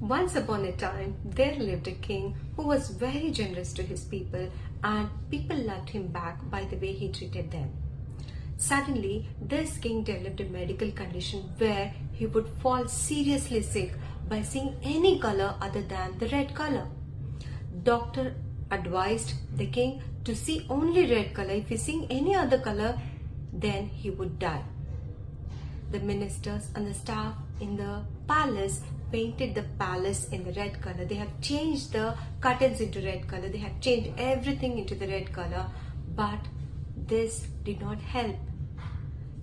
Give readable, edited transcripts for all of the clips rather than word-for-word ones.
Once upon a time, there lived a king who was very generous to his people, and people loved him back by the way he treated them. Suddenly, this king developed a medical condition where he would fall seriously sick by seeing any color other than the red color. Doctor advised the king to see only red color. If he's seeing any other color, then he would die. The ministers and the staff in the palace painted the palace in the red color. They have changed the curtains into red color. They have changed everything into the red color. But this did not help.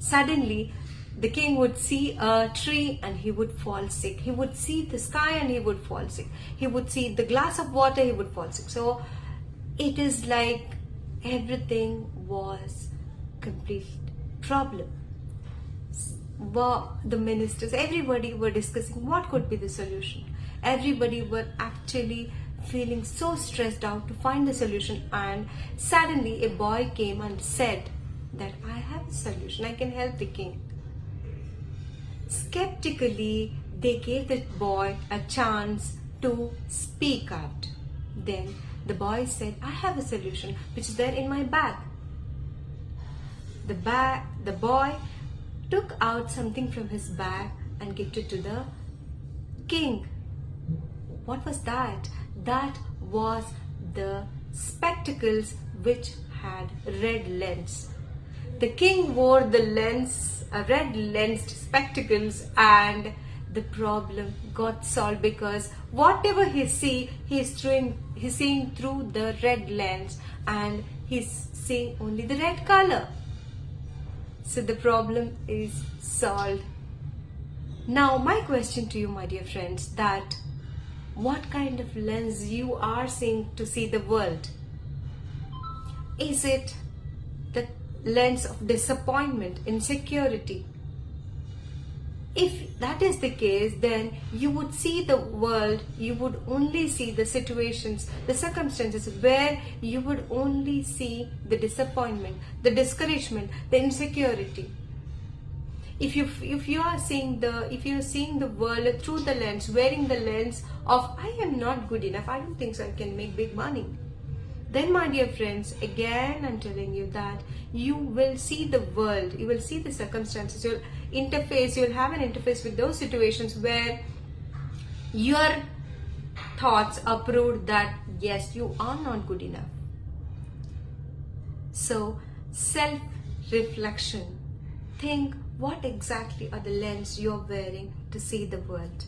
Suddenly, the king would see a tree and he would fall sick. He would see the sky and he would fall sick. He would see the glass of water, he would fall sick. So it is like everything was complete problem. The ministers, everybody were discussing what could be the solution. Everybody were actually feeling so stressed out to find the solution, and suddenly a boy came and said that I have a solution, I can help the king. Skeptically, they gave the boy a chance to speak out. Then the boy said, I have a solution which is there in my bag. The boy took out something from his bag and gave it to the king. What was that? That was the spectacles which had red lens. The king wore the red lensed spectacles, and the problem got solved because whatever he's seeing through the red lens, and he's seeing only the red color. So the problem is solved. Now my question to you, my dear friends, that what kind of lens you are seeing to see the world? Is it the lens of disappointment, insecurity? If that is the case, then you would see the world, you would only see the situations, the circumstances where you would only see the disappointment, the discouragement, the insecurity. If you're seeing the world through the lens, wearing the lens of I am not good enough, I don't think so I can make big money, then my dear friends, again I'm telling you that you will see the world, you will see the circumstances, you'll have an interface with those situations where your thoughts are proved that yes, you are not good enough. So self-reflection. Think what exactly are the lens you're wearing to see the world.